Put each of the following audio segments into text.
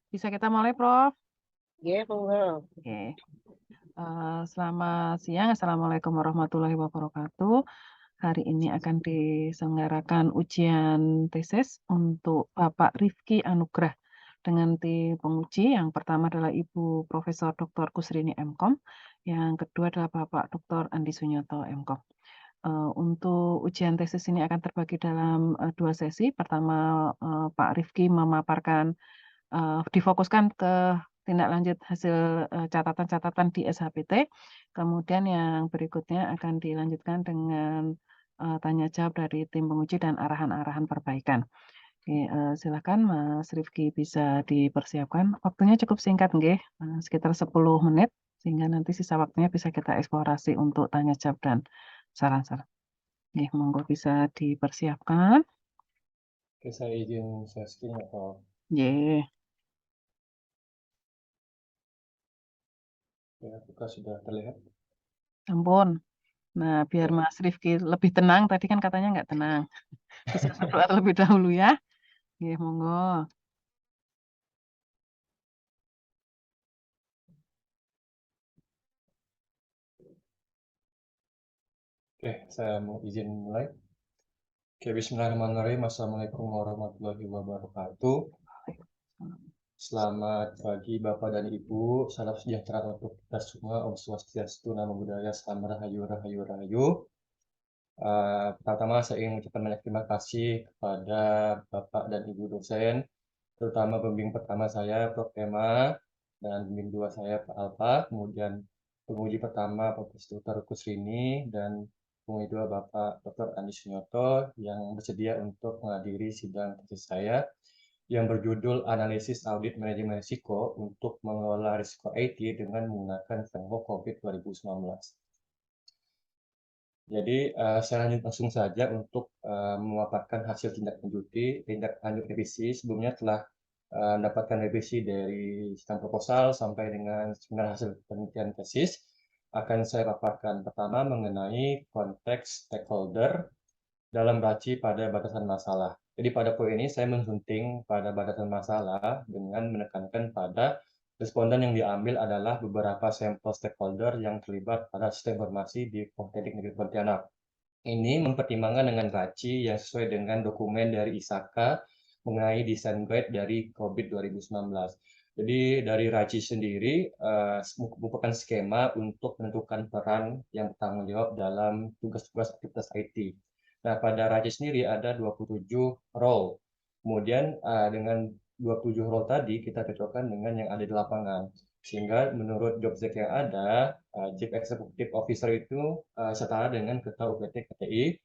Bisa kita mulai, Prof? Iya, monggo. Oke. Selamat siang. Assalamualaikum warahmatullahi wabarakatuh. Hari ini akan diselenggarakan ujian tesis untuk Bapak Rifki Anugrah dengan tim penguji. Yang pertama adalah Ibu Profesor Dr. Kusrini MKom, yang kedua adalah Bapak Dr. Andi Sunyoto MKom. Untuk ujian tesis ini akan terbagi dalam 2 sesi. Pertama, Pak Rifki memaparkan difokuskan ke tindak lanjut hasil, catatan-catatan di SHPT, kemudian yang berikutnya akan dilanjutkan dengan, tanya jawab dari tim penguji dan arahan-arahan perbaikan. Oke, silakan Mas Rifki bisa dipersiapkan. Waktunya cukup singkat nggih, sekitar 10 menit, sehingga nanti sisa waktunya bisa kita eksplorasi untuk tanya jawab dan saran-saran. Nggih, monggo bisa dipersiapkan. Oke, saya izin share screen ya, Prof. Nggih. Ya, apakah sudah terlihat? Ampun. Nah, biar Oke, Mas Rifki lebih tenang, tadi kan katanya nggak tenang. Bisa berdoa terlebih dahulu ya. Nggih, monggo. Oke, saya mau izin mulai. Oke, bismillahirrahmanirrahim. Assalamualaikum warahmatullahi wabarakatuh. Selamat pagi Bapak dan Ibu. Salam sejahtera untuk kita semua. Om Swastiastu, Namo Buddhaya, Salam Rahayu, Rahayu, Rahayu. Pertama, saya ingin mengucapkan banyak terima kasih kepada Bapak dan Ibu dosen, terutama pembimbing pertama saya, Prof. Emma, dan pembimbing dua saya, Pak Alfa, kemudian penguji pertama, Profesor Dr. Kusrini, dan penguji dua, Bapak Dr. Andi Sunyoto, yang bersedia untuk menghadiri sidang tesis saya, yang berjudul Analisis Audit Manajemen Risiko untuk Mengelola Risiko IT dengan menggunakan framework COVID 2019. Jadi saya lanjut langsung saja untuk memaparkan hasil tindak lanjut revisi. Sebelumnya telah mendapatkan revisi dari sidang proposal sampai dengan sebenarnya hasil penelitian tesis. Akan saya paparkan pertama mengenai konteks stakeholder dalam RACI pada batasan masalah. Jadi pada poin ini saya mensunting pada batasan masalah dengan menekankan pada responden yang diambil adalah beberapa sampel stakeholder yang terlibat pada sistem informasi di Politeknik Negeri Pontianak. Ini mempertimbangkan dengan RACI yang sesuai dengan dokumen dari ISAKA mengenai desain guide dari COVID 2019. Jadi dari RACI sendiri merupakan skema untuk menentukan peran yang bertanggung jawab dalam tugas-tugas aktivitas IT. Nah, pada RACI sendiri ada 27 role. Kemudian dengan 27 role tadi kita cocokkan dengan yang ada di lapangan. Sehingga menurut job desk yang ada, Chief Executive Officer itu setara dengan Ketua UPT KTI,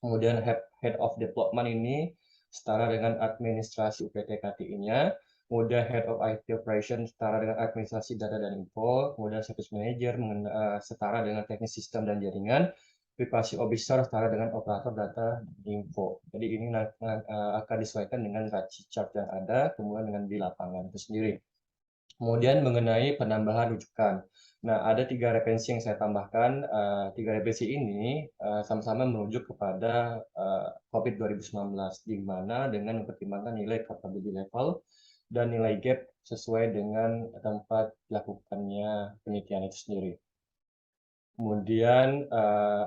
kemudian Head of Development ini setara dengan administrasi UPT KTI-nya, kemudian Head of IT Operation setara dengan administrasi data dan info, kemudian Service Manager setara dengan teknis sistem dan jaringan, Privacy Officer setara dengan operator data dan info. Jadi ini akan disesuaikan dengan RACI chart yang ada, kemudian dengan di lapangan itu sendiri. Kemudian mengenai penambahan rujukan. Nah, ada 3 referensi yang saya tambahkan. 3 referensi ini sama-sama merujuk kepada COVID 2019, di mana dengan mempertimbangkan nilai capability level dan nilai gap sesuai dengan tempat dilakukannya penelitian itu sendiri. Kemudian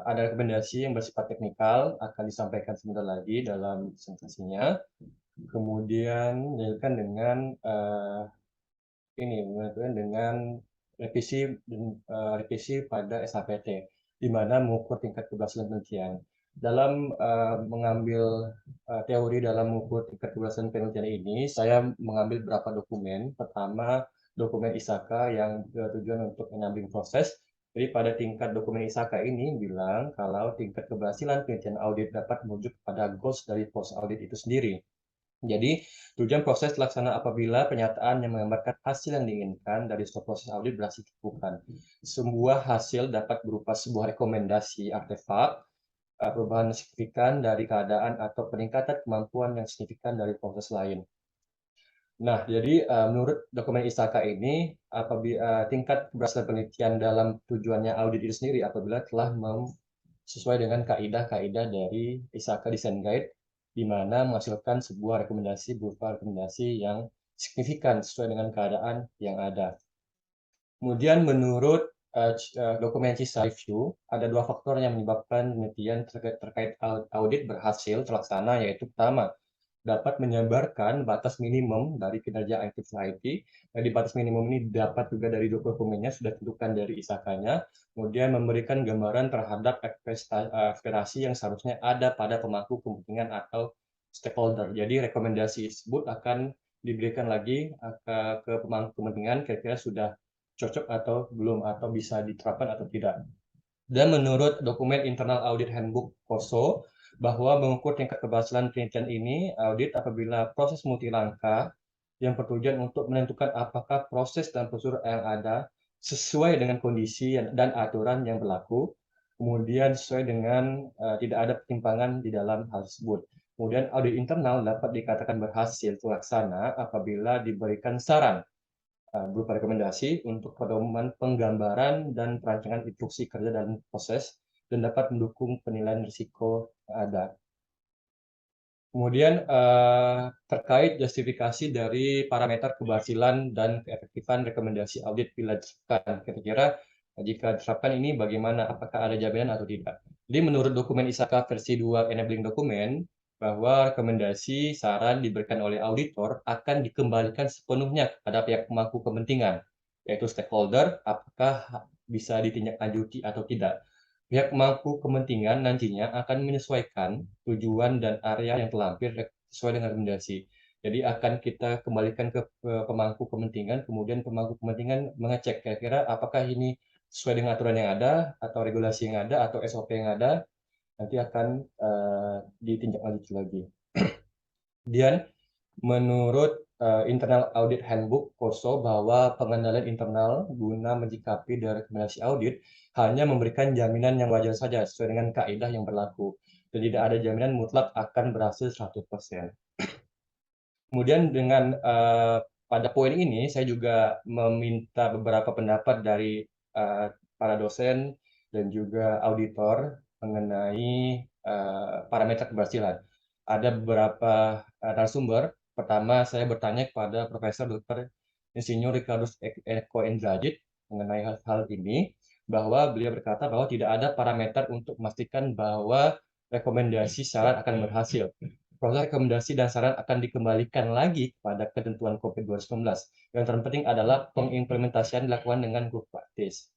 ada rekomendasi yang bersifat teknikal akan disampaikan sebentar lagi dalam presentasinya. Kemudian dilanjutkan dengan revisi pada SHPT, di mana mengukur tingkat keberhasilan penelitian. Dalam mengambil teori dalam mengukur tingkat keberhasilan penelitian ini, saya mengambil beberapa dokumen. Pertama, dokumen ISAKA yang bertujuan untuk enabling proses. Jadi pada tingkat dokumen ISAKA ini bilang kalau tingkat keberhasilan penelitian audit dapat merujuk pada goals dari proses audit itu sendiri. Jadi, tujuan proses terlaksana apabila pernyataan yang menggambarkan hasil yang diinginkan dari suatu proses audit berhasil dilakukan. Sebuah hasil dapat berupa sebuah rekomendasi artefak, perubahan signifikan dari keadaan atau peningkatan kemampuan yang signifikan dari proses lain. Nah, jadi menurut dokumen ISAKA ini, apabila tingkat keberhasilan penelitian dalam tujuannya audit itu sendiri apabila telah sesuai dengan kaidah-kaidah dari ISAKA Design Guide, di mana menghasilkan sebuah rekomendasi berupa rekomendasi yang signifikan sesuai dengan keadaan yang ada. Kemudian menurut dokumen CISA Review, ada 2 faktor yang menyebabkan penelitian terkait audit berhasil terlaksana, yaitu pertama, dapat menjabarkan batas minimum dari kinerja IT. Jadi batas minimum ini dapat juga dari dokumennya sudah ditentukan dari ISAK-nya, kemudian memberikan gambaran terhadap ekspektasi yang seharusnya ada pada pemangku kepentingan atau stakeholder. Jadi rekomendasi tersebut akan diberikan lagi ke pemangku kepentingan kira-kira sudah cocok atau belum, atau bisa diterapkan atau tidak. Dan menurut dokumen Internal Audit Handbook (KOSO), bahwa mengukur tingkat keberhasilan penelitian ini audit apabila proses multilangkah yang bertujuan untuk menentukan apakah proses dan prosedur yang ada sesuai dengan kondisi dan aturan yang berlaku, kemudian sesuai dengan tidak ada penyimpangan di dalam hal tersebut. Kemudian audit internal dapat dikatakan berhasil terlaksana apabila diberikan saran berupa rekomendasi untuk pedoman penggambaran dan perancangan instruksi kerja dalam proses dan dapat mendukung penilaian risiko yang ada. Kemudian terkait justifikasi dari parameter keberhasilan dan keefektifan rekomendasi audit bila diterapkan. Kira-kira jika diterapkan ini bagaimana? Apakah ada jaminan atau tidak? Jadi menurut dokumen ISAKA versi 2 enabling dokumen, bahwa rekomendasi saran diberikan oleh auditor akan dikembalikan sepenuhnya kepada pihak pemangku kepentingan, yaitu stakeholder, apakah bisa ditindaklanjuti atau tidak. Pihak pemangku kepentingan nantinya akan menyesuaikan tujuan dan area yang terlampir sesuai dengan rekomendasi. Jadi akan kita kembalikan ke pemangku kepentingan, kemudian pemangku kepentingan mengecek kira-kira apakah ini sesuai dengan aturan yang ada, atau regulasi yang ada, atau SOP yang ada, nanti akan ditindaklanjuti lagi. Kemudian menurut Internal Audit Handbook (KOSO), bahwa pengendalian internal guna menyikapi dari rekomendasi audit hanya memberikan jaminan yang wajar saja sesuai dengan kaidah yang berlaku, dan tidak ada jaminan mutlak akan berhasil 100%. Kemudian dengan pada poin ini saya juga meminta beberapa pendapat dari para dosen dan juga auditor mengenai parameter keberhasilan. Ada beberapa narasumber. Pertama, saya bertanya kepada Profesor Dr. Insinyur Ricardus Eko Endrajit mengenai hal ini, bahwa beliau berkata bahwa tidak ada parameter untuk memastikan bahwa rekomendasi saran akan berhasil. Proses rekomendasi dan saran akan dikembalikan lagi kepada ketentuan COVID 2019. Yang terpenting adalah pengimplementasian dilakukan dengan good practice.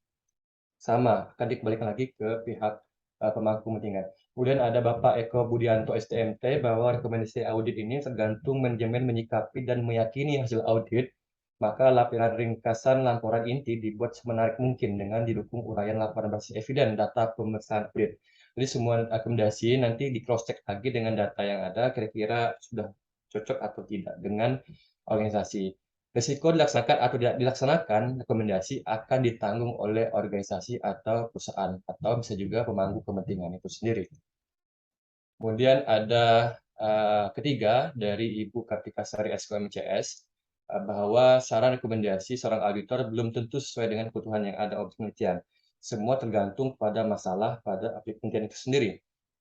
Sama, akan dikembalikan lagi ke pihak pemangku kepentingan. Kemudian ada Bapak Eko Budianto STMT, bahwa rekomendasi audit ini tergantung manajemen menyikapi dan meyakini hasil audit, maka laporan ringkasan laporan inti dibuat semenarik mungkin dengan didukung uraian laporan basis eviden data pemeriksaan audit. Jadi semua rekomendasi nanti di cross check lagi dengan data yang ada, kira-kira sudah cocok atau tidak dengan organisasi. Risiko dilaksanakan atau tidak dilaksanakan rekomendasi akan ditanggung oleh organisasi atau perusahaan, atau bisa juga pemangku kepentingan itu sendiri. Kemudian ada ketiga dari Ibu Kartika Sari SKMCS, bahwa saran rekomendasi seorang auditor belum tentu sesuai dengan kebutuhan yang ada objek penelitian. Semua tergantung pada masalah pada objek penelitian itu sendiri.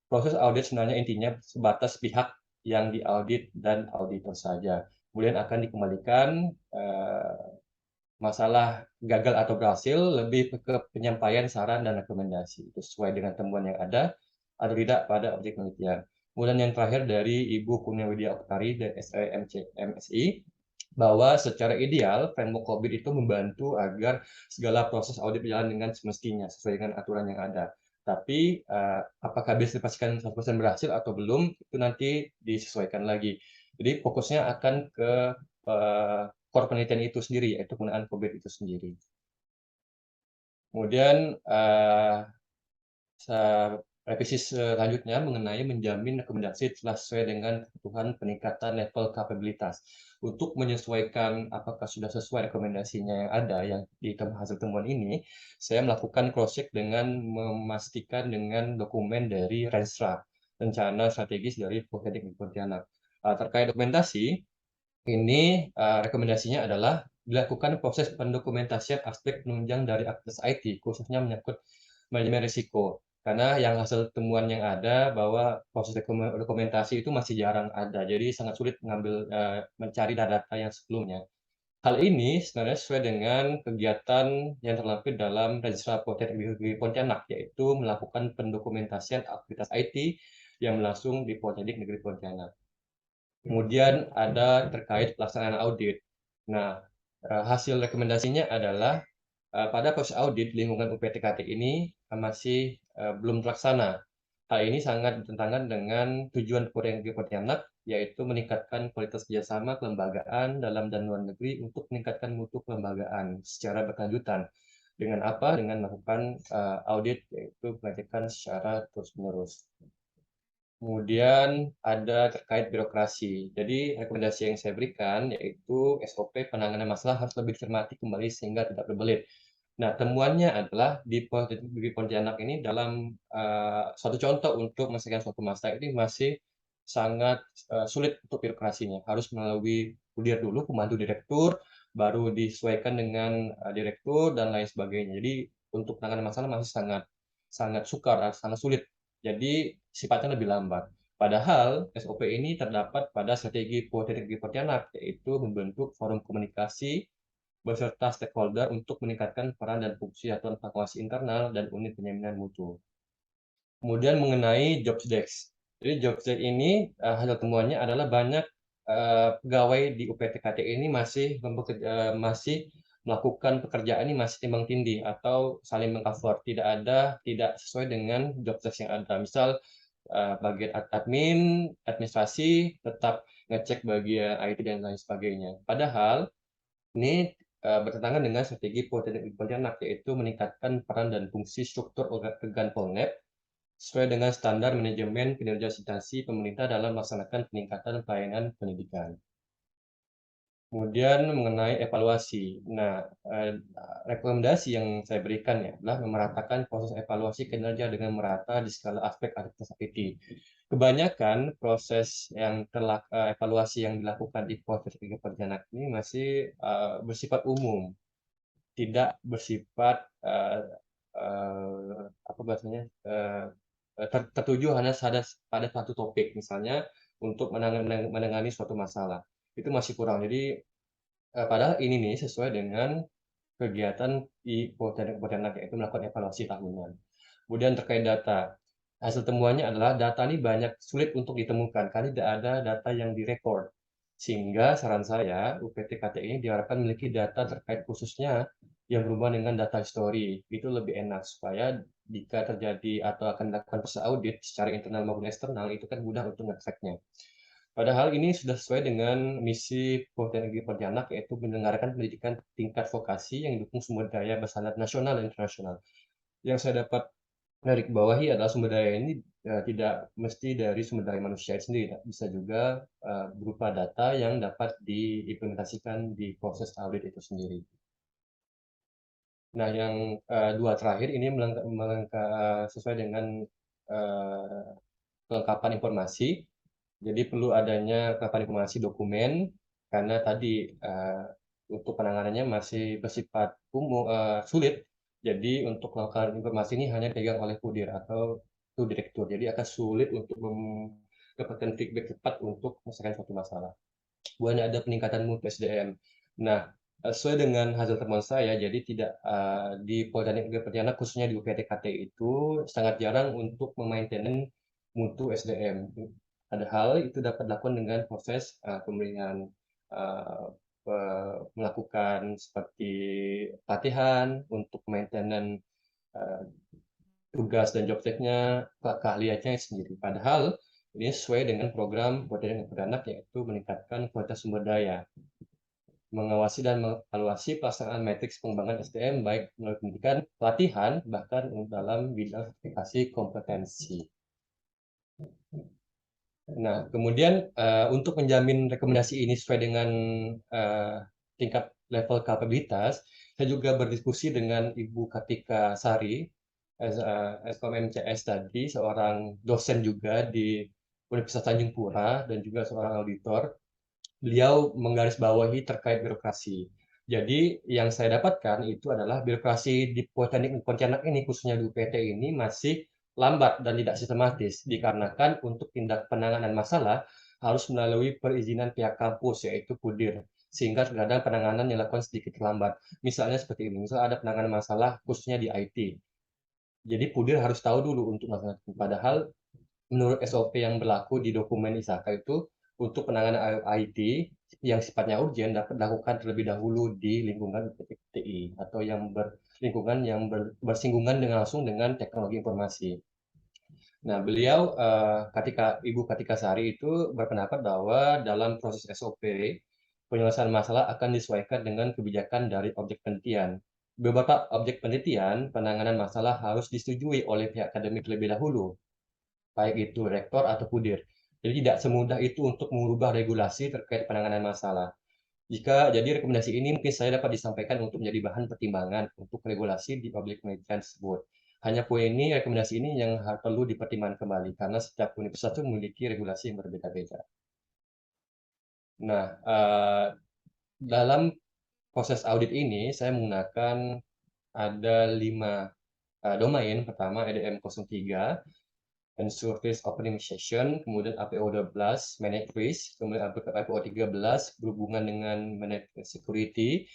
Proses audit sebenarnya intinya sebatas pihak yang diaudit dan auditor saja. Kemudian akan dikembalikan masalah gagal atau berhasil lebih ke penyampaian saran dan rekomendasi. Itu sesuai dengan temuan yang ada atau tidak pada objek penelitian. Kemudian yang terakhir dari Ibu Kurniawidya Oktari dari MSI, bahwa secara ideal framework COVID itu membantu agar segala proses audit berjalan dengan semestinya sesuai dengan aturan yang ada. Tapi apakah bisa dipastikan 100% berhasil atau belum, itu nanti disesuaikan lagi. Jadi fokusnya akan ke core penelitian itu sendiri, yaitu penggunaan COVID itu sendiri. Kemudian revisi selanjutnya mengenai menjamin rekomendasi telah sesuai dengan kebutuhan peningkatan level kapabilitas. Untuk menyesuaikan apakah sudah sesuai rekomendasinya yang ada yang di hasil temuan ini, saya melakukan cross check dengan memastikan dengan dokumen dari Renstra, rencana strategis dari Politeknik Pontianak. Terkait dokumentasi, ini rekomendasinya adalah dilakukan proses pendokumentasian aspek penunjang dari aktivitas IT, khususnya menyangkut manajemen risiko. Karena yang hasil temuan yang ada bahwa proses dokumentasi itu masih jarang ada, jadi sangat sulit mencari data-data yang sebelumnya. Hal ini sebenarnya sesuai dengan kegiatan yang terlampir dalam Registrar Politeknik Negeri Pontianak, yaitu melakukan pendokumentasian aktivitas IT yang berlangsung di Politeknik Negeri Pontianak. Kemudian ada terkait pelaksanaan audit. Nah, hasil rekomendasinya adalah pada proses audit lingkungan UPTKT ini masih belum terlaksana. Hal ini sangat bertentangan dengan tujuan Politeknik Pontianak, yaitu meningkatkan kualitas kerjasama kelembagaan dalam dan luar negeri untuk meningkatkan mutu kelembagaan secara berkelanjutan. Dengan apa? Dengan melakukan audit, yaitu pengecekan secara terus-menerus. Kemudian ada terkait birokrasi. Jadi rekomendasi yang saya berikan yaitu SOP penanganan masalah harus lebih dicermati kembali sehingga tidak berbelit. Nah, temuannya adalah di Politeknik Negeri Pontianak ini dalam suatu contoh untuk menyelesaikan suatu masalah ini masih sangat sulit untuk birokrasinya. Harus melalui kuliah dulu, pembantu direktur, baru disesuaikan dengan direktur dan lain sebagainya. Jadi untuk penanganan masalah masih sangat sangat sukar, sangat sulit. Jadi sifatnya lebih lambat. Padahal SOP ini terdapat pada strategi Politeknik Negeri Pontianak, yaitu membentuk forum komunikasi beserta stakeholder untuk meningkatkan peran dan fungsi satuan evaluasi internal dan unit penjaminan mutu. Kemudian mengenai job desk. Jadi job desk ini hasil temuannya adalah banyak pegawai di UPTKT ini masih melakukan pekerjaan ini masih timbang tindih atau saling mengcover, tidak sesuai dengan job desk yang ada. Misal bagian admin, administrasi tetap ngecek bagian IT dan lain sebagainya. Padahal ini bertentangan dengan strategi Politeknik Pontianak, yaitu meningkatkan peran dan fungsi struktur organ Polnet sesuai dengan standar manajemen kinerja instansi pemerintah dalam melaksanakan peningkatan pelayanan pendidikan. Kemudian mengenai evaluasi. Nah, rekomendasi yang saya berikan ya adalah memeratakan proses evaluasi kinerja dengan merata di segala aspek aktivitas IT. Kebanyakan proses evaluasi yang dilakukan di Politeknik Pontianak ini masih bersifat umum, tidak bersifat apa bahasanya tertuju hanya pada satu topik, misalnya untuk menangani suatu masalah. Itu masih kurang. Jadi padahal ini nih sesuai dengan kegiatan di Politeknik Pontianak, yaitu melakukan evaluasi tahunan. Kemudian terkait data. Hasil temuannya adalah data ini banyak sulit untuk ditemukan karena tidak ada data yang direkord. Sehingga saran saya UPTKT ini diharapkan memiliki data terkait khususnya yang berhubungan dengan data history. Itu lebih enak supaya jika terjadi atau akan dilakukan proses audit secara internal maupun eksternal itu kan mudah untuk ngeceknya. Padahal ini sudah sesuai dengan misi Politeknik Negeri Pontianak, yaitu menyelenggarakan pendidikan tingkat vokasi yang didukung sumber daya berstandar nasional dan internasional. Yang saya dapat garis bawahi adalah sumber daya ini tidak mesti dari sumber daya manusia sendiri, bisa juga berupa data yang dapat diimplementasikan di proses audit itu sendiri. Nah, yang dua terakhir ini sesuai dengan kelengkapan informasi. Jadi perlu adanya kelengkapan informasi dokumen karena tadi untuk penanganannya masih bersifat sulit. Jadi untuk kelengkapan informasi ini hanya dipegang oleh Pudir atau itu direktur. Jadi akan sulit untuk mendapatkan feedback cepat untuk menyelesaikan suatu masalah. Kemudian ada peningkatan mutu SDM. Nah, sesuai dengan hasil temuan saya, jadi tidak di Politeknik Negeri Pontianak khususnya di UPTKT itu sangat jarang untuk memaintain mutu SDM. Padahal itu dapat dilakukan dengan proses pemilihan melakukan seperti pelatihan untuk maintenance tugas dan job desk-nya, keahliannya sendiri. Padahal ini sesuai dengan program Politeknik Pontianak yaitu meningkatkan kualitas sumber daya, mengawasi dan mengevaluasi pelaksanaan matriks pengembangan SDM baik melalui pendidikan, pelatihan, bahkan dalam bidang sertifikasi kompetensi. Nah, kemudian untuk menjamin rekomendasi ini sesuai dengan tingkat level kapabilitas, saya juga berdiskusi dengan Ibu Kartika Sari, Eskom MCS tadi, seorang dosen juga di Universitas Tanjung Pura dan juga seorang auditor. Beliau menggarisbawahi terkait birokrasi. Jadi yang saya dapatkan itu adalah birokrasi di Politeknik Pontianak ini, khususnya di UPT ini masih lambat dan tidak sistematis, dikarenakan untuk tindak penanganan masalah harus melalui perizinan pihak kampus, yaitu PUDIR, sehingga terkadang penanganan dilakukan sedikit lambat. Misalnya seperti ini, misal ada penanganan masalah khususnya di IT. Jadi PUDIR harus tahu dulu untuk melaksanakan. Padahal menurut SOP yang berlaku di dokumen ISAKA itu, untuk penanganan IT yang sifatnya urgent dapat dilakukan terlebih dahulu di lingkungan TI atau yang lingkungan yang bersinggungan langsung dengan teknologi informasi. Nah, beliau, Ibu Kartika Sari itu berpendapat bahwa dalam proses SOP, penyelesaian masalah akan disesuaikan dengan kebijakan dari objek penelitian. Beberapa objek penelitian, penanganan masalah harus disetujui oleh pihak akademik terlebih dahulu, baik itu rektor atau pudir. Jadi tidak semudah itu untuk mengubah regulasi terkait penanganan masalah. Jadi rekomendasi ini mungkin saya dapat disampaikan untuk menjadi bahan pertimbangan untuk regulasi di objek penelitian tersebut. Hanya poin ini, rekomendasi ini yang perlu dipertimbangkan kembali, karena setiap universitas itu memiliki regulasi yang berbeda-beda. Nah, dalam proses audit ini, saya menggunakan ada 5 domain. Pertama, EDM 03, and Surface Optimization, kemudian APO 12, Manage Risk, kemudian APO 13, berhubungan dengan Manage Security,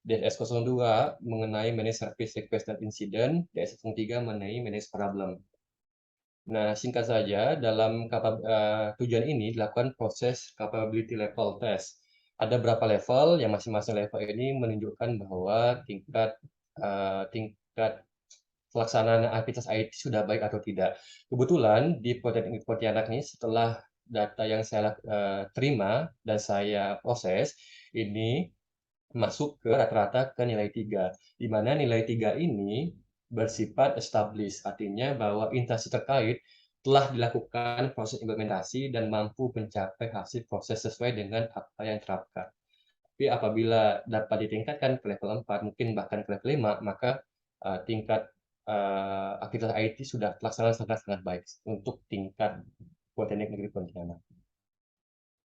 DS02 mengenai Manage Service Request dan Incident, DS03 mengenai Manage Problem. Nah, singkat saja, dalam tujuan ini dilakukan proses capability level test. Ada berapa level, yang masing-masing level ini menunjukkan bahwa tingkat pelaksanaan aktivitas IT sudah baik atau tidak. Kebetulan di Politeknik Pontianak ini, setelah data yang saya terima dan saya proses, ini masuk ke rata-rata ke nilai 3, di mana nilai 3 ini bersifat established, artinya bahwa instansi terkait telah dilakukan proses implementasi dan mampu mencapai hasil proses sesuai dengan apa yang diterapkan. Tapi apabila dapat ditingkatkan ke level 4, mungkin bahkan ke level 5, maka tingkat aktivitas IT sudah terlaksana sangat-sangat baik untuk tingkat Politeknik Negeri Pontianak.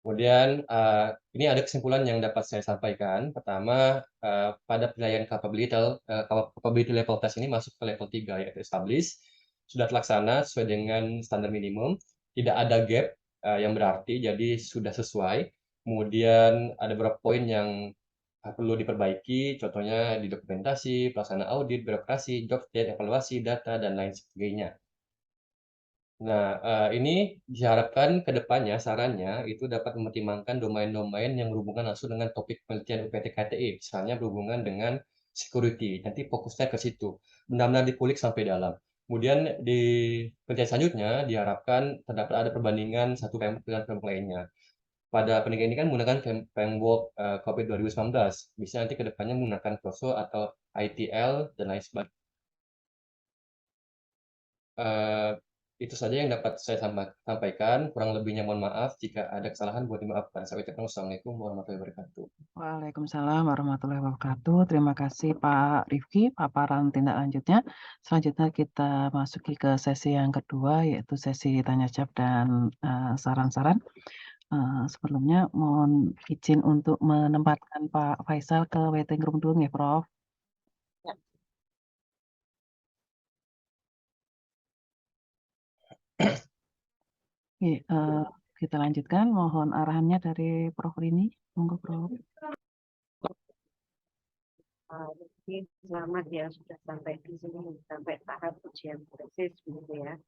Kemudian, ini ada kesimpulan yang dapat saya sampaikan. Pertama, pada penilaian capability level test ini masuk ke level 3, yaitu established, sudah terlaksana sesuai dengan standar minimum, tidak ada gap yang berarti, jadi sudah sesuai. Kemudian ada beberapa poin yang perlu diperbaiki, contohnya di dokumentasi, pelaksanaan audit, birokrasi, job state, evaluasi, data, dan lain sebagainya. Nah, ini diharapkan ke depannya sarannya itu dapat mempertimbangkan domain-domain yang berhubungan langsung dengan topik penelitian UPT KTI, misalnya berhubungan dengan security, nanti fokusnya ke situ, benar-benar dikulik sampai dalam. Kemudian di penelitian selanjutnya diharapkan terdapat ada perbandingan satu framework dengan framework lainnya. Pada penelitian ini kan menggunakan framework COVID 2019, bisa nanti ke depannya menggunakan PROSO atau ITL dan lain sebagainya. Eh, itu saja yang dapat saya sampaikan. Kurang lebihnya mohon maaf. Jika ada kesalahan, boleh dimaafkan. Saya ucapkan wassalamualaikum warahmatullahi wabarakatuh. Waalaikumsalam warahmatullahi wabarakatuh. Terima kasih Pak Rifki, paparan tindak lanjutnya. Selanjutnya kita masuki ke sesi yang kedua, yaitu sesi tanya jawab dan saran-saran. Sebelumnya mohon izin untuk menempatkan Pak Faisal ke waiting room dulu ya, Prof. Ya. Oke, kita lanjutkan. Mohon arahannya dari Prof Rini. Monggo, Prof. Jadi selamat ya sudah sampai di sini, sampai tahap ujian tesis begitu ya.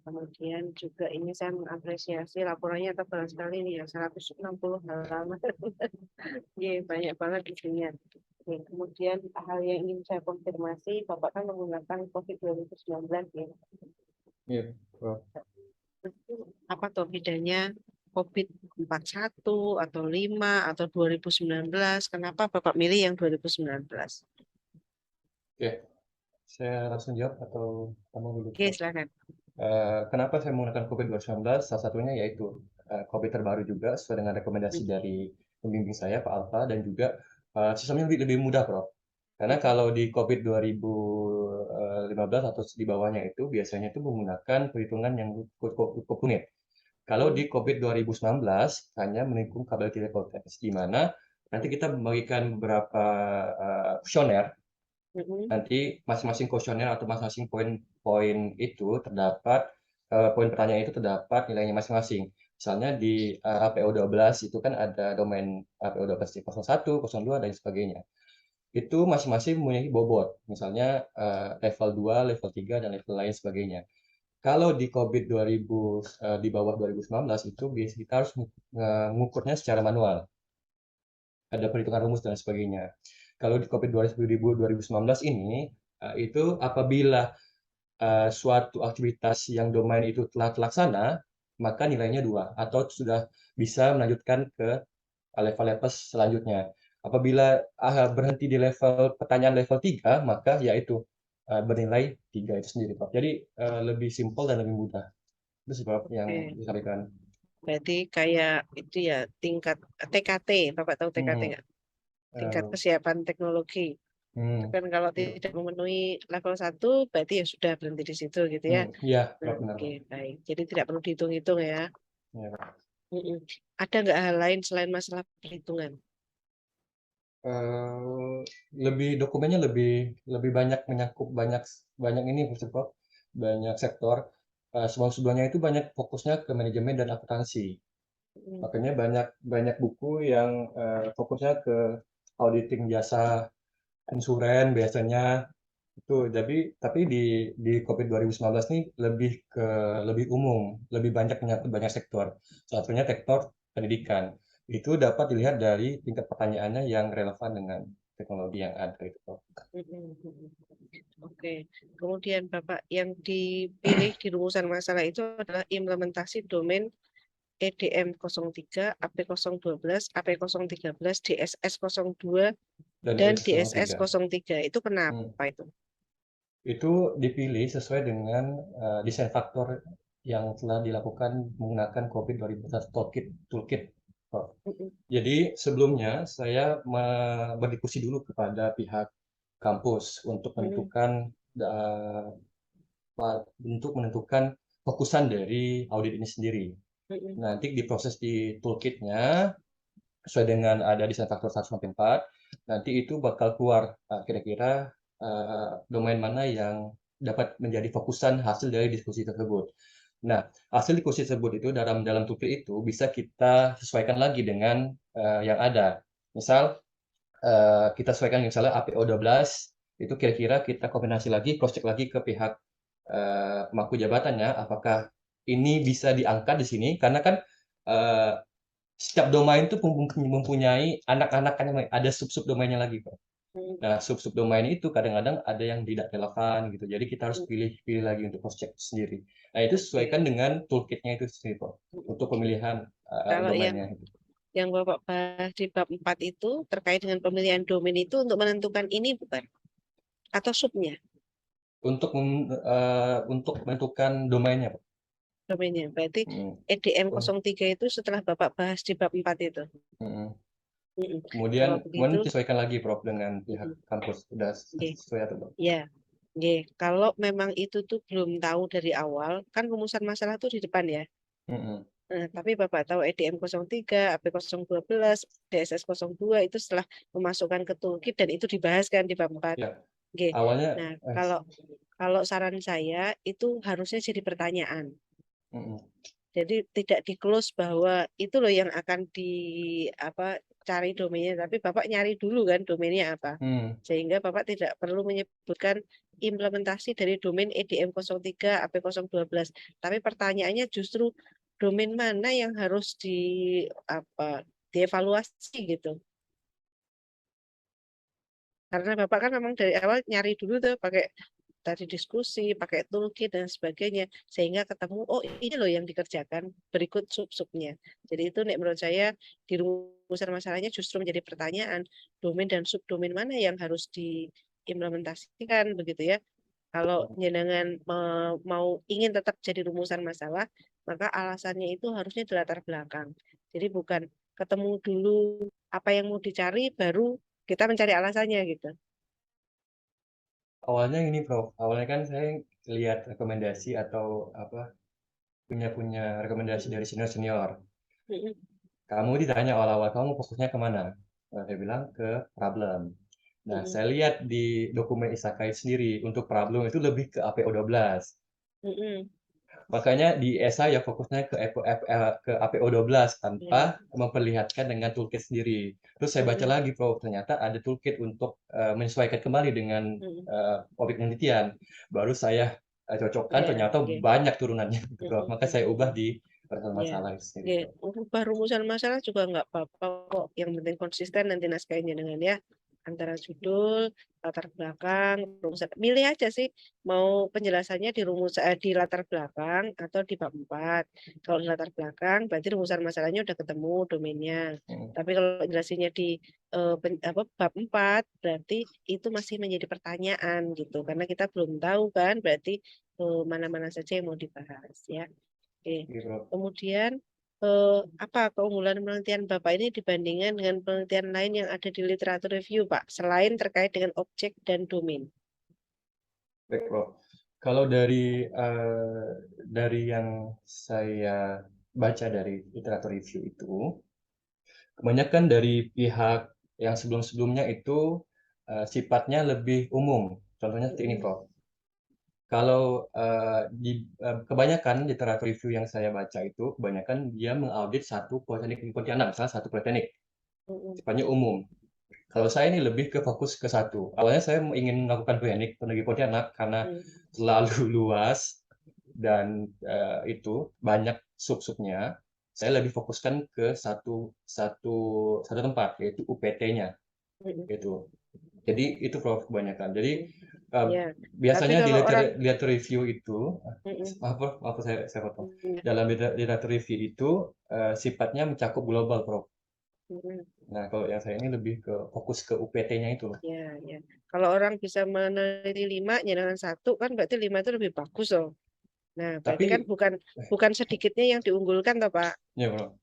Kemudian juga ini saya mengapresiasi laporannya tebal sekali nih ya, 160 halaman. Iya, banyak banget isinya. Oke, kemudian hal yang ingin saya konfirmasi, Bapak kan menggunakan COVID 2019 ya. Iya, Prof. Apa tuh bedanya COVID 41 atau 5 atau 2019? Kenapa Bapak milih yang 2019? Oke, saya langsung jawab atau kamu dulu, Oke, Prof? silakan. Kenapa saya menggunakan COVID 2019? Salah satunya yaitu COVID terbaru juga, sesuai dengan rekomendasi dari pembimbing saya, Pak Alfa, dan juga sistemnya lebih mudah, Prof. Karena kalau di COVID 2015 atau di bawahnya itu biasanya itu menggunakan perhitungan yang cukup rumit. Kalau di COVID 2019 hanya menikung capability level test, di mana nanti kita membagikan beberapa kuesioner Mhm. Nanti masing-masing kuesioner atau masing-masing poin-poin itu terdapat, poin pertanyaan itu terdapat nilainya masing-masing. Misalnya di, APO12 itu kan ada domain APO12 di 01, 02, dan sebagainya. Itu masing-masing mempunyai bobot, misalnya, level 2, level 3, dan level lain sebagainya. Kalau di COVID 2000, di bawah 2019 itu kita harus ngukurnya secara manual, ada perhitungan rumus dan sebagainya. Kalau di COVID 2019 ini, itu apabila, suatu aktivitas yang domain itu telah terlaksana, maka nilainya 2 atau sudah bisa melanjutkan ke level-level selanjutnya. Apabila, berhenti di level pertanyaan level 3, maka ya itu, bernilai 3 itu sendiri, Pak. Jadi, lebih simpel dan lebih mudah. Itu sih, Pak, yang Oke. disampaikan. Berarti kayak itu ya tingkat TKT, Bapak tahu TKT Mhm, nggak? Tingkat kesiapan teknologi. Itu mhm, kan kalau tidak memenuhi level 1 berarti ya sudah berhenti di situ gitu ya. iya, Pak, Nah, benar, oke, Pak. baik. Jadi tidak perlu dihitung-hitung ya. Iya, Pak. Mhm. Ada nggak hal lain selain masalah perhitungan? Eee, lebih dokumennya lebih lebih banyak menyakup banyak banyak ini maksud Pak, banyak sektor, sebelum-sebelumnya itu banyak fokusnya ke manajemen dan akuntansi. Mhm. Makanya banyak banyak buku yang, fokusnya ke auditing jasa konsulen biasanya, itu. Tapi di COVID 2019 nih lebih umum, lebih banyak menyangkut banyak sektor. Salah satunya sektor pendidikan. Itu dapat dilihat dari tingkat pertanyaannya yang relevan dengan teknologi yang ada itu, Pak. Mhm, mhm. Oke. Kemudian Bapak yang dipilih di rumusan masalah itu adalah implementasi domain EDM03, AP012, AP013, DSS02, Dan dan ES03. DSS03. Itu Hmm. kenapa itu? Itu dipilih sesuai dengan desain faktor yang telah dilakukan menggunakan COVID 2019 Toolkit. Pak. Mhm, Jadi sebelumnya saya berdiskusi dulu kepada pihak kampus untuk mhm, menentukan eee, untuk menentukan fokusan dari audit ini sendiri. mhm, Nanti diproses di toolkit-nya sesuai dengan ada desain faktor 1 sampai 4, nanti itu bakal keluar, kira-kira, domain mana yang dapat menjadi fokusan hasil dari diskusi tersebut. Nah, hasil diskusi tersebut itu dalam dalam toolkit itu bisa kita sesuaikan lagi dengan, yang ada. Misal, kita sesuaikan misalnya APO12, itu kira-kira kita kombinasi lagi, cross check lagi ke pihak, pemangku jabatannya, apakah ini bisa diangkat di sini, karena kan, eee, setiap domain itu mempunyai anak-anakannya, ada sub-sub domainnya lagi, Kak. mhm, Nah, sub-sub domain itu kadang-kadang ada yang tidak relevan gitu, jadi kita harus mhm. pilih pilih lagi untuk cross check sendiri. Nah, itu sesuaikan Oke. dengan toolkit-nya itu sendiri, Kak, Mhm. untuk pemilihan, Kalau domainnya gitu. yang Bapak bahas di bab 4 itu terkait dengan pemilihan domain itu untuk menentukan ini bukan? Atau subnya Untuk menentukan domainnya, Pak. domainnya? Berarti Mhm. Oh, EDM03 itu setelah Bapak bahas di bab 4 itu. mhm. Mhm. Kemudian Kalau kemudian begitu, disesuaikan lagi, Prof, dengan pihak mhm. kampus, udah Oke. sesuai atau belum? Ya, oke. Kalau memang itu tuh belum tahu dari awal, kan rumusan masalah tuh di depan ya. Mhm, Nah, tapi Bapak tahu EDM03, AP012, DSS02 itu setelah memasukkan ke toolkit dan itu dibahas kan di bab 4. iya. Oke. Awalnya Nah, kalau kalau saran saya itu harusnya jadi pertanyaan. mhm, Jadi tidak di-close bahwa itu loh yang akan apa cari domainnya, tapi Bapak nyari dulu kan domainnya apa. mmm. Sehingga Bapak tidak perlu menyebutkan implementasi dari domain EDM03, AP012. Tapi pertanyaannya justru domain mana yang harus apa dievaluasi gitu. Karena Bapak kan memang dari awal nyari dulu tuh pakai tadi diskusi, pakai toolkit dan sebagainya, sehingga ketemu, oh ini loh yang dikerjakan, berikut sub-subnya. Jadi itu nek menurut saya di rumusan masalahnya justru menjadi pertanyaan, domain dan subdomain mana yang harus diimplementasikan begitu ya. Kalau jenengan mau ingin tetap jadi rumusan masalah, maka alasannya itu harusnya di latar belakang. Jadi bukan ketemu dulu apa yang mau dicari, baru kita mencari alasannya gitu. Awalnya ini, Prof, awalnya kan saya lihat rekomendasi atau apa, punya punya rekomendasi dari senior-senior. Mm-mm. Kamu ditanya awal-awal, "Kamu fokusnya ke mana?" Saya bilang, "Ke problem." Nah, saya lihat di dokumen Isakai sendiri untuk problem itu lebih ke APO 12. Makanya di ESA ya fokusnya ke APO 12 tanpa memperlihatkan dengan toolkit sendiri. Terus saya baca lagi Prof, ternyata ada toolkit untuk menyesuaikan kembali dengan objek penelitian. Baru saya cocokkan, ternyata banyak turunannya, gitu, Prof. Maka saya ubah di perasaan masalah itu sendiri. Ubah rumusan masalah juga nggak apa-apa kok. Yang penting konsisten nanti naskahnya dengan ya antara judul, latar belakang, rumusan. Milih aja sih mau penjelasannya di di latar belakang atau di bab 4. Kalau di latar belakang berarti rumusan masalahnya udah ketemu domainnya. Tapi kalau jelasinnya di bab 4 berarti itu masih menjadi pertanyaan gitu karena kita belum tahu kan berarti mana-mana saja yang mau dibahas ya. Oke. Kemudian apa keunggulan penelitian Bapak ini dibandingkan dengan penelitian lain yang ada di literatur review, Pak, selain terkait dengan objek dan domain? Baik, Prof. Kalau dari yang saya baca dari literatur review itu, kebanyakan dari pihak yang sebelum-sebelumnya itu sifatnya lebih umum. Contohnya seperti ini, Prof. Kalau kebanyakan literatur review yang saya baca itu, kebanyakan dia mengaudit satu politeknik di Pontianak, misalnya satu politeknik, sifatnya umum. Kalau saya ini lebih ke fokus ke satu. Awalnya saya ingin melakukan teknik Pontianak karena terlalu luas dan itu banyak sub-subnya. Saya lebih fokuskan ke satu tempat, yaitu UPT-nya, gitu. Jadi itu Prof kebanyakan. Jadi biasanya di literatur review itu, maaf saya potong. Dalam literatur review itu sifatnya mencakup global, Prof. Nah, kalau yang saya ini lebih ke fokus ke UPT-nya itu. Ya. Kalau orang bisa meneliti 5 dengan 1 kan berarti 5 itu lebih bagus loh. Nah, berarti kan bukan sedikitnya yang diunggulkan toh, Pak. Ya, Prof.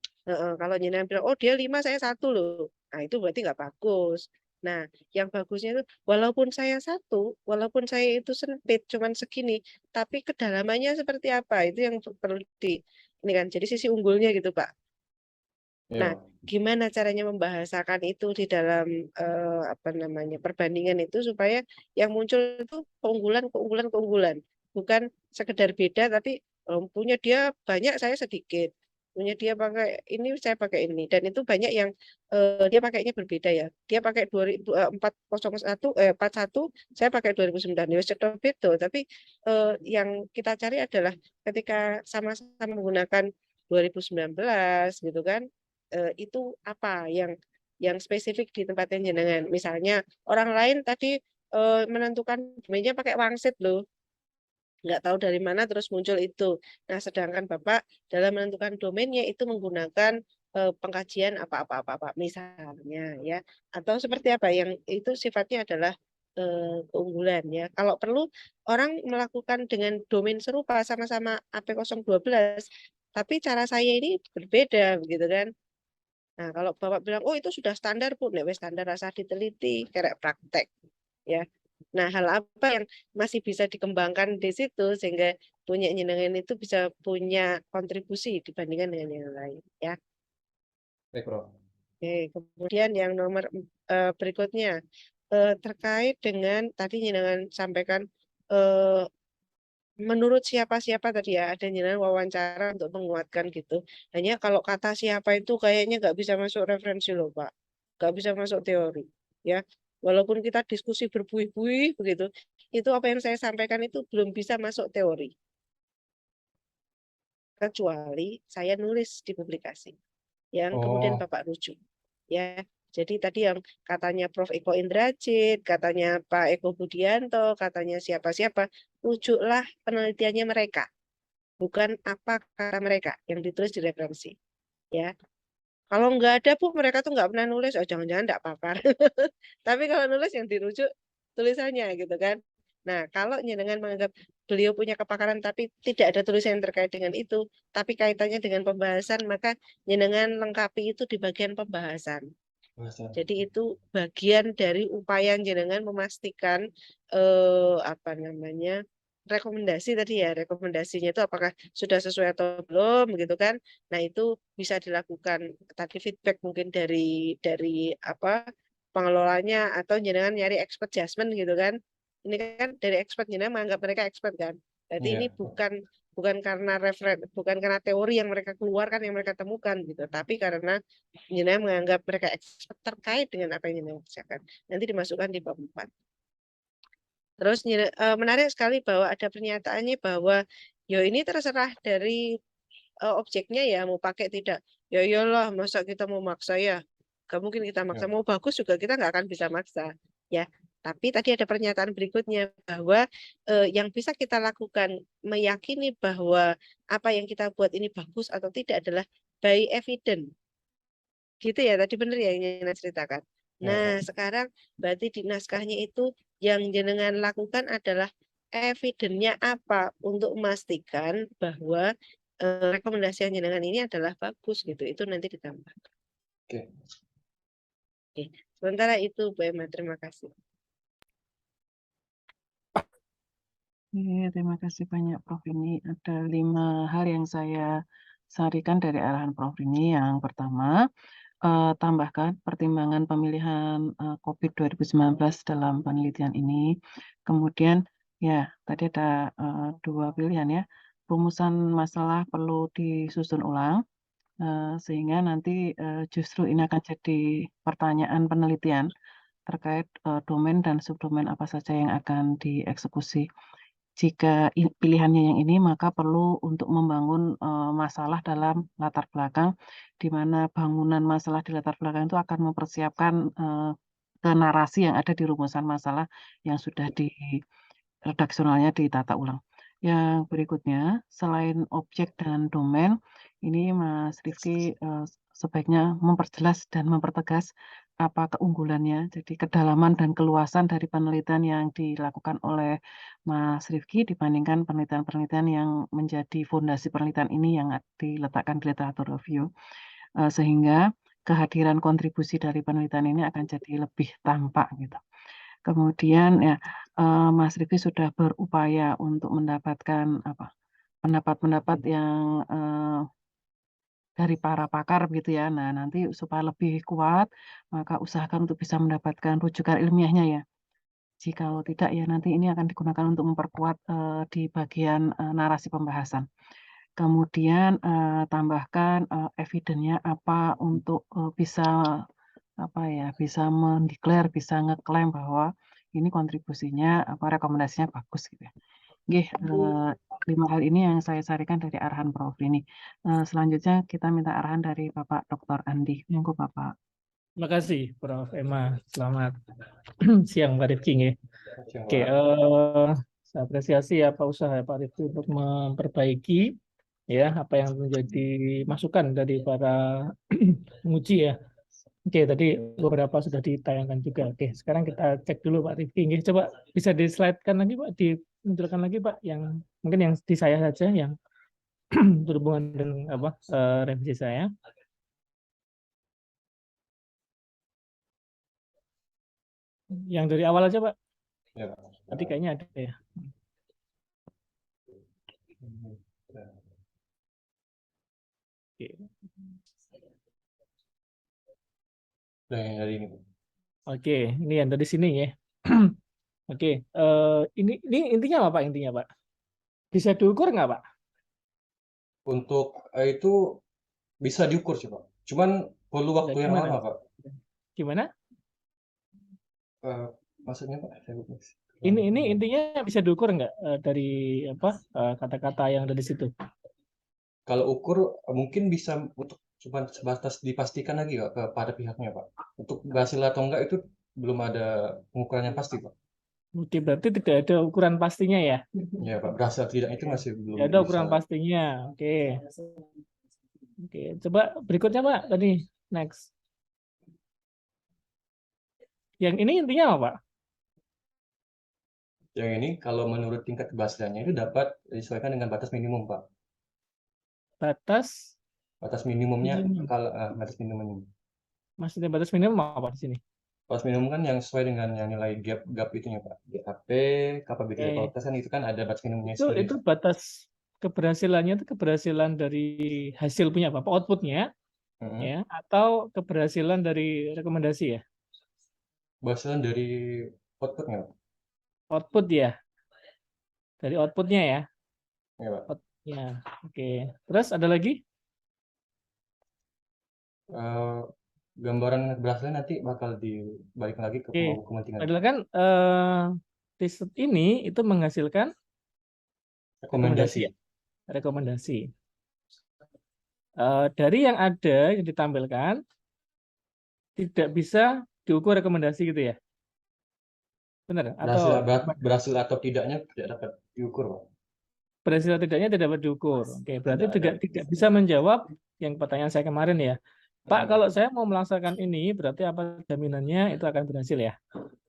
Kalau jenengan bilang, oh dia 5 saya 1 loh. Nah, itu berarti nggak bagus. Nah, yang bagusnya itu walaupun saya 1, walaupun saya itu sempit cuman segini, tapi kedalamannya seperti apa? Itu yang perlu ini kan. Jadi sisi unggulnya gitu, Pak. Nah, gimana caranya membahasakan itu di dalam perbandingan itu supaya yang muncul itu keunggulan, bukan sekedar beda tapi punya dia banyak saya sedikit, punya dia pakai ini saya pakai ini dan itu banyak yang dia pakainya berbeda ya. Dia pakai 41 saya pakai 2009 ya cetok beda, tapi yang kita cari adalah ketika sama-sama menggunakan 2019 gitu kan itu apa yang spesifik di tempat yang jenengan. Misalnya orang lain tadi menentukan domainnya pakai wangsit loh. Nggak tahu dari mana terus muncul itu. Nah, sedangkan Bapak dalam menentukan domainnya itu menggunakan pengkajian apa misalnya ya. Atau seperti apa yang itu sifatnya adalah keunggulan ya. Kalau perlu orang melakukan dengan domain serupa sama-sama AP012 tapi cara saya ini berbeda gitu kan. Nah, kalau Bapak bilang, oh itu sudah standar, Bu. Nek wis standar rasa diteliti, kerek praktek. Ya. Nah, hal apa yang masih bisa dikembangkan di situ sehingga punya jenengan itu bisa punya kontribusi dibandingkan dengan yang lain. Ya. Baik, Prof. Oke, kemudian yang nomor berikutnya terkait dengan tadi jenengan sampaikan menurut siapa-siapa tadi ya, ada jenengan wawancara untuk menguatkan gitu. Hanya kalau kata siapa itu kayaknya nggak bisa masuk referensi loh, Pak. Nggak bisa masuk teori. Ya, walaupun kita diskusi berbuih-buih begitu, itu apa yang saya sampaikan itu belum bisa masuk teori. Kecuali saya nulis di publikasi. Yang kemudian Bapak rujuk. Ya, jadi tadi yang katanya Prof. Eko Indrajit, katanya Pak Eko Budianto, katanya siapa-siapa, rujuklah penelitiannya mereka. Bukan apa kata mereka yang ditulis di referensi. Ya, kalau nggak ada Bu, mereka tuh nggak pernah nulis, oh jangan-jangan nggak pakar. Tapi kalau nulis yang dirujuk tulisannya gitu kan. Nah, kalau dengan menganggap beliau punya kepakaran tapi tidak ada tulisan yang terkait dengan itu, tapi kaitannya dengan pembahasan, maka jenengan lengkapi itu di bagian pembahasan. Jadi itu bagian dari upaya jenengan memastikan rekomendasi tadi ya, rekomendasinya itu apakah sudah sesuai atau belum gitu kan. Nah, itu bisa dilakukan tadi feedback mungkin dari apa pengelolanya atau jenengan nyari expert judgment gitu kan. Ini kan dari expert, jenengan menganggap mereka expert kan. Berarti ini Iya. bukan karena teori yang mereka keluarkan, yang mereka temukan gitu, tapi karena jenengan menganggap mereka expert terkait dengan apa yang jenengan kerjakan. Nanti dimasukkan di bab 4. Terus menarik sekali bahwa ada pernyataannya bahwa yo ini terserah dari objeknya ya mau pakai tidak. Ya iyalah, masa kita mau maksa ya? Gak mungkin kita maksa. Ya. Mau bagus juga kita nggak akan bisa maksa. Ya, tapi tadi ada pernyataan berikutnya bahwa yang bisa kita lakukan meyakini bahwa apa yang kita buat ini bagus atau tidak adalah by evidence. Gitu ya, tadi benar ya yang Nina ceritakan. Nah, Ya. sekarang berarti di naskahnya itu yang jenengan lakukan adalah evidence-nya apa untuk memastikan bahwa rekomendasi yang jenengan ini adalah bagus gitu. Itu nanti ditambah. Oke. Oke. Sementara itu, Bu Emma, terima kasih. Terima kasih banyak Prof. Ini ada 5 hal yang saya sarikan dari arahan Prof. Ini. Yang pertama, tambahkan pertimbangan pemilihan COVID 2019 dalam penelitian ini. Kemudian, ya tadi ada 2 pilihan ya. Rumusan masalah perlu disusun ulang, sehingga nanti justru ini akan jadi pertanyaan penelitian terkait domain dan subdomain apa saja yang akan dieksekusi. Jika pilihannya yang ini, maka perlu untuk membangun masalah dalam latar belakang, di mana bangunan masalah di latar belakang itu akan mempersiapkan ke narasi yang ada di rumusan masalah yang sudah di redaksionalnya ditata ulang. Yang berikutnya, selain objek dan domain, ini Mas Rifki sebaiknya memperjelas dan mempertegas apa keunggulannya. Jadi kedalaman dan keluasan dari penelitian yang dilakukan oleh Mas Rifki dibandingkan penelitian-penelitian yang menjadi fondasi penelitian ini yang diletakkan di literatur review. Sehingga kehadiran kontribusi dari penelitian ini akan jadi lebih tampak gitu. Kemudian ya, Mas Rifki sudah berupaya untuk mendapatkan pendapat-pendapat yang dari para pakar begitu ya. Nah, nanti supaya lebih kuat, maka usahakan untuk bisa mendapatkan rujukan ilmiahnya ya. Jikalau tidak ya nanti ini akan digunakan untuk memperkuat di bagian narasi pembahasan. Kemudian tambahkan evidence-nya apa untuk bisa bisa mendeklar, bisa ngeklaim bahwa ini kontribusinya rekomendasinya bagus gitu ya. Nggih, 5 hal ini yang saya sarikan dari arahan Prof ini. Selanjutnya kita minta arahan dari Bapak Dr. Andi. Monggo Bapak. Terima kasih Prof. Emma. Selamat siang Pak Rifki. Nggih. Siang, Oke, Pak. saya apresiasi apa usaha Pak Rifki untuk memperbaiki ya apa yang menjadi masukan dari para penguji ya. Oke, tadi beberapa sudah ditayangkan juga. Oke, sekarang kita cek dulu Pak Rifki. Nggih, coba bisa di-slide-kan lagi Pak, dimunculkan lagi Pak yang mungkin yang di saya saja yang berhubungan dengan revisi saya. Yang dari awal aja Pak. Ya. Nanti kayaknya ada ya. Oke. Nah, yang dari ini. Oke, ini yang dari sini ya. Oke, ini intinya apa Pak? Intinya Pak? Bisa diukur nggak Pak? Untuk itu bisa diukur sih Pak. Cuman perlu waktu yang Gimana, lama Pak? Pak. Gimana? Maksudnya Pak? Ini intinya bisa diukur nggak dari kata-kata yang ada di situ? Kalau ukur mungkin bisa untuk cuma sebatas dipastikan lagi Pak kepada pihaknya Pak. Untuk berhasil atau enggak itu belum ada pengukuran yang pasti Pak. Oke, berarti tidak ada ukuran pastinya ya? Ya Pak, berhasil tidak itu masih belum Tidak ada bisa. ukuran pastinya. Oke. Oke, coba berikutnya Pak. Tadi next. Yang ini intinya apa Pak? Yang ini kalau menurut tingkat keberhasilannya itu dapat disesuaikan dengan batas minimum Pak. Batas minimumnya minimum. kalau batas minimumnya. Maksudnya batas minimum apa di sini? Batas minimum kan yang sesuai dengan yang nilai gap itunya Pak. GAP, capability level test kan itu kan ada batas minimumnya sendiri. Itu batas keberhasilannya itu keberhasilan dari hasil punya apa? Outputnya ya, atau keberhasilan dari rekomendasi ya? Berdasarkan dari output-nya, Pak. Output ya, dari outputnya ya. Ya, Pak. Outputnya. Oke. Terus ada lagi? Eh, gambaran berhasilnya nanti bakal dibalik lagi ke Oke. pemangku kepentingan, Adalah kan riset ini itu menghasilkan rekomendasi rekomendasi. ya, rekomendasi. Dari yang ada yang ditampilkan tidak bisa diukur rekomendasi gitu ya, benar? Berhasil, Atau berhasil atau tidaknya tidak dapat diukur, Pak. berhasil atau tidaknya tidak dapat diukur. Oke, berarti Tidak ada. tidak bisa menjawab yang pertanyaan saya kemarin ya. Pak, Hmm, kalau saya mau melaksanakan ini, berarti apa jaminannya itu akan berhasil ya?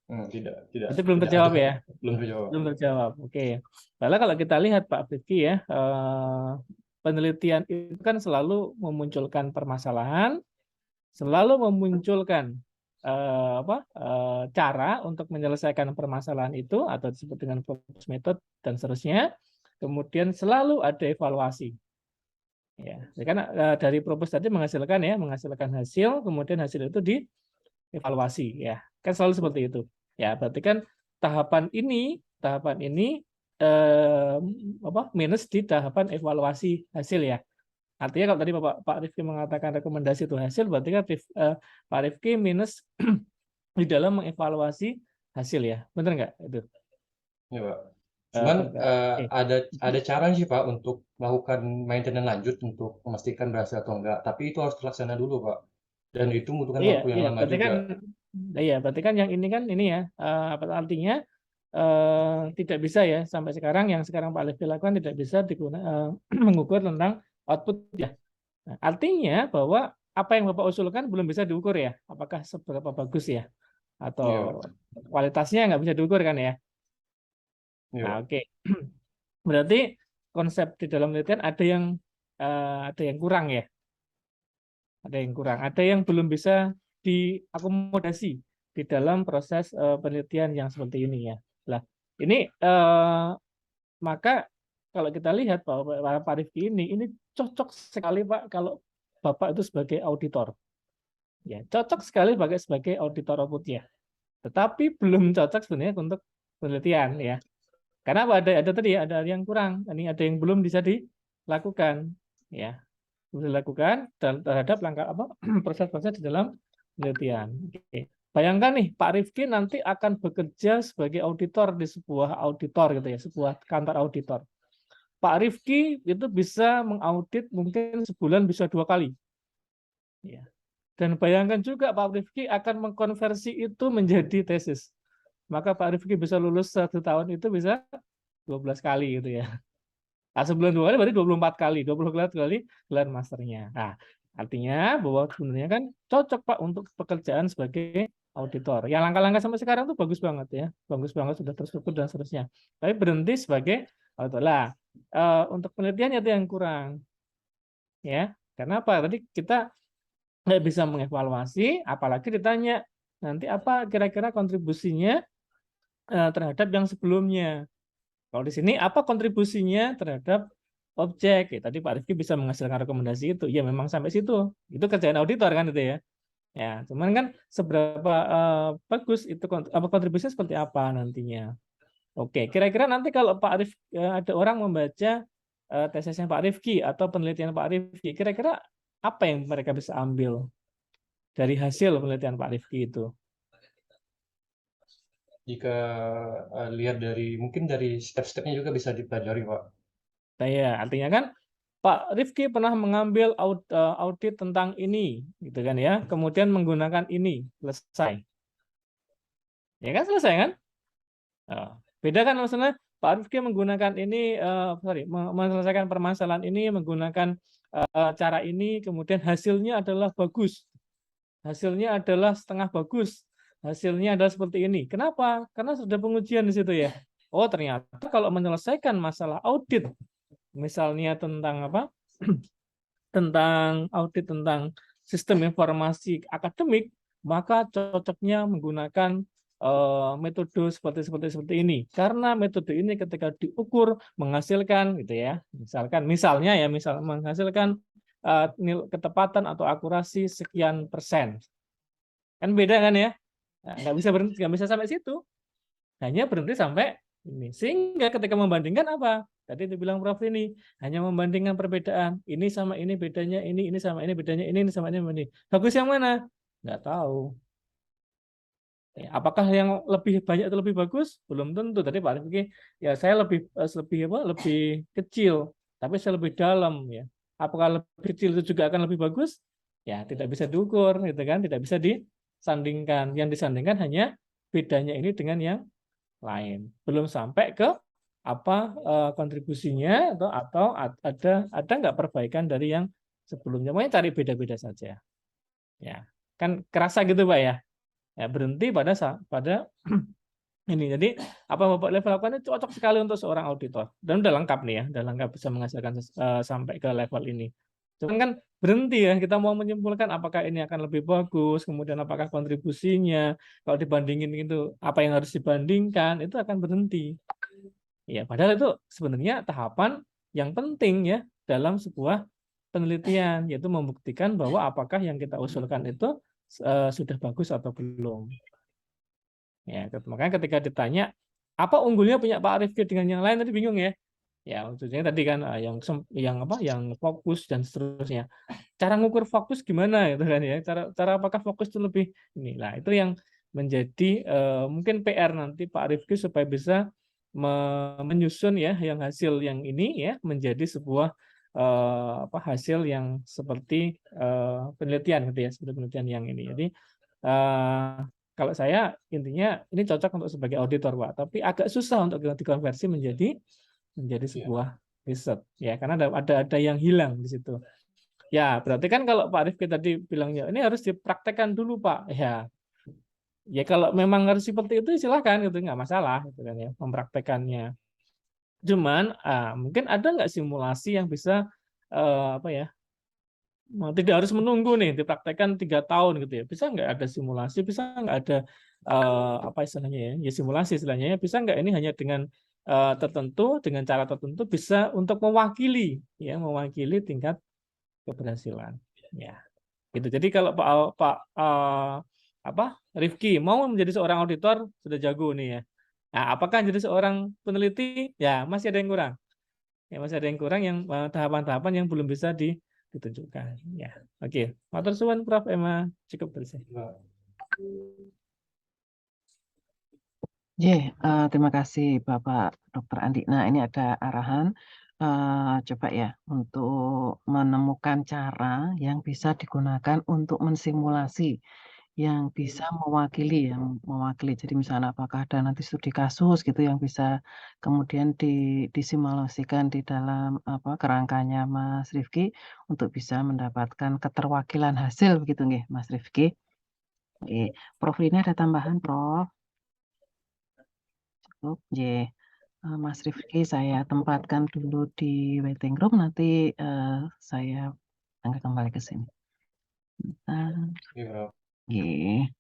Itu belum tidak terjawab ada. ya? Belum terjawab. Belum terjawab. Oke. Lalu kalau kita lihat Pak Fitki ya, penelitian itu kan selalu memunculkan permasalahan, selalu memunculkan cara untuk menyelesaikan permasalahan itu atau disebut dengan Focus Method dan seterusnya. Kemudian selalu ada evaluasi. Ya, karena dari propose tadi menghasilkan hasil, kemudian hasil itu dievaluasi ya. Kan selalu seperti itu. Ya, berarti kan tahapan ini minus di tahapan evaluasi hasil ya. Artinya kalau tadi Pak Rifki mengatakan rekomendasi itu hasil, berarti kan Pak Rifki minus di dalam mengevaluasi hasil ya. Benar nggak itu? Ya, Pak. Cuman Oke. ada cara sih Pak untuk melakukan maintenance lanjut untuk memastikan berhasil atau enggak. Tapi itu harus terlaksana dulu Pak. Dan itu membutuhkan Iya, waktu yang iya. lama Berarti kan, juga. berarti kan yang ini kan ini ya. Apa artinya? Tidak bisa ya sampai sekarang yang sekarang Pak Levi lakukan tidak bisa mengukur tentang output ya. Nah, artinya bahwa apa yang Bapak usulkan belum bisa diukur ya. Apakah seberapa bagus ya? Atau Iya, Pak. kualitasnya nggak bisa diukur kan ya? Iya, Nah, Pak. oke. Berarti konsep di dalam penelitian ada yang kurang ya. Ada yang kurang. Ada yang belum bisa diakomodasi di dalam proses penelitian yang seperti ini ya. Nah, ini maka kalau kita lihat bahwa Pak Rifki ini cocok sekali Pak kalau Bapak itu sebagai auditor. Ya, cocok sekali sebagai auditor output ya. Tetapi belum cocok sebenarnya untuk penelitian ya. Karena ada tadi ya, ada yang kurang. Ini ada yang belum bisa dilakukan ya. Bisa dilakukan terhadap langkah proses-proses di dalam penelitian. Oke. Bayangkan nih Pak Rifki nanti akan bekerja sebagai auditor di sebuah auditor gitu ya, sebuah kantor auditor. Pak Rifki itu bisa mengaudit mungkin sebulan bisa 2 kali. Ya. Dan bayangkan juga Pak Rifki akan mengkonversi itu menjadi tesis. Maka Pak Rifki bisa lulus 1 tahun itu bisa 12 kali gitu ya. Nah, sebulan 2 kali berarti 24 kali, 20 kali gelar masternya. Nah, artinya bahwa sebenarnya kan cocok Pak untuk pekerjaan sebagai auditor. Yang langkah-langkah sampai sekarang tuh bagus banget ya. Bagus banget, sudah terstruktur dan seterusnya. Tapi berhenti sebagai auditor. Lah, untuk penelitian itu yang kurang. Ya, karena apa? Tadi kita nggak bisa mengevaluasi, apalagi ditanya nanti apa kira-kira kontribusinya terhadap yang sebelumnya. Kalau di sini apa kontribusinya terhadap objek? Ya, tadi Pak Rifki bisa menghasilkan rekomendasi itu. Ya memang sampai situ. Itu kerjaan auditor kan itu ya. Ya, cuman kan seberapa bagus itu kontribusinya seperti apa nantinya. Oke, kira-kira nanti kalau Pak Rifki ada orang membaca tesisnya Pak Rifki atau penelitian Pak Rifki, kira-kira apa yang mereka bisa ambil dari hasil penelitian Pak Rifki itu? Jika lihat mungkin dari step-stepnya juga bisa dipelajari Pak. Nah, ya, artinya kan Pak Rifki pernah mengambil audit tentang ini, gitu kan ya. Kemudian menggunakan ini, selesai. Ya kan selesai kan? Beda kan maksudnya Pak Rifki menggunakan ini, menyelesaikan permasalahan ini menggunakan cara ini, kemudian hasilnya adalah bagus. Hasilnya adalah setengah bagus. Hasilnya adalah seperti ini. Kenapa? Karena sudah pengujian di situ ya. Oh, ternyata kalau menyelesaikan masalah audit, misalnya tentang apa? Tentang audit tentang sistem informasi akademik, maka cocoknya menggunakan metode seperti ini. Karena metode ini ketika diukur menghasilkan gitu ya. Misalnya menghasilkan ketepatan atau akurasi sekian persen. Kan beda kan ya? Nah, nggak bisa berhenti, nggak bisa sampai situ, hanya berhenti sampai ini. Sehingga ketika membandingkan apa? Tadi dibilang Prof ini hanya membandingkan perbedaan ini sama ini bedanya ini sama ini bedanya ini sama ini. Bagus yang mana? Nggak tahu. Ya, apakah yang lebih banyak itu lebih bagus? Belum tentu. Tadi Pak Rifki, ya saya lebih kecil, tapi saya lebih dalam ya. Apakah lebih kecil itu juga akan lebih bagus? Ya, tidak bisa diukur, gitu kan? Tidak bisa disandingkan. Yang disandingkan hanya bedanya ini dengan yang lain. Belum sampai ke apa kontribusinya atau ada nggak perbaikan dari yang sebelumnya. Makanya cari beda-beda saja. Ya, kan kerasa gitu Pak ya. Ya, berhenti pada ini. Jadi apa Bapak level lakukan itu cocok sekali untuk seorang auditor dan udah lengkap nih ya, udah lengkap bisa menghasilkan sampai ke level ini. Cuman kan berhenti ya, kita mau menyimpulkan apakah ini akan lebih bagus, kemudian apakah kontribusinya, kalau dibandingin itu apa yang harus dibandingkan, itu akan berhenti. Ya, padahal itu sebenarnya tahapan yang penting ya dalam sebuah penelitian, yaitu membuktikan bahwa apakah yang kita usulkan itu sudah bagus atau belum. Ya, makanya ketika ditanya apa unggulnya punya Pak Rifki dengan yang lain tadi bingung ya. Ya, maksudnya tadi kan yang fokus dan seterusnya. Cara ngukur fokus gimana gitu kan ya? Cara apakah fokus itu lebih ini. Nah, itu yang menjadi mungkin PR nanti Pak Rifki supaya bisa menyusun ya yang hasil yang ini ya menjadi sebuah hasil yang seperti penelitian gitu ya, seperti penelitian yang ini. Jadi kalau saya intinya ini cocok untuk sebagai auditor Pak, tapi agak susah untuk dikonversi menjadi sebuah riset ya karena ada yang hilang di situ. Ya, berarti kan kalau Pak Rifki tadi bilangnya ini harus dipraktekkan dulu Pak. Ya kalau memang harus seperti itu silahkan gitu nggak masalah gitu kan ya mempraktekannya. Cuman mungkin ada nggak simulasi yang bisa tidak harus menunggu nih dipraktekkan 3 tahun gitu ya. Bisa nggak ada simulasi? Bisa nggak ada apa istilahnya ya? Ya simulasi istilahnya ya. Bisa nggak ini hanya dengan tertentu dengan cara tertentu bisa untuk mewakili tingkat keberhasilan. Ya, gitu. Jadi kalau Rifki mau menjadi seorang auditor sudah jago nih ya. Nah, apakah jadi seorang peneliti? Ya, masih ada yang kurang. Ya, masih ada yang kurang yang tahapan-tahapan yang belum bisa ditunjukkan. Ya, oke. Matur suwun Prof. Emma, cukup dari saya. Nah, Terima kasih Bapak Dr. Andi. Nah, ini ada arahan coba ya untuk menemukan cara yang bisa digunakan untuk mensimulasi yang bisa mewakili. Jadi misalnya apakah ada nanti studi kasus gitu yang bisa kemudian disimulasikan di dalam kerangkanya Mas Rifki untuk bisa mendapatkan keterwakilan hasil begitu nggih, Mas Rifki. Oke. Prof ini ada tambahan, Prof. Cukup, nggih. Mas Rifki saya tempatkan dulu di waiting room, nanti saya akan kembali ke sini. Bentar. iya, Prof. Nggih.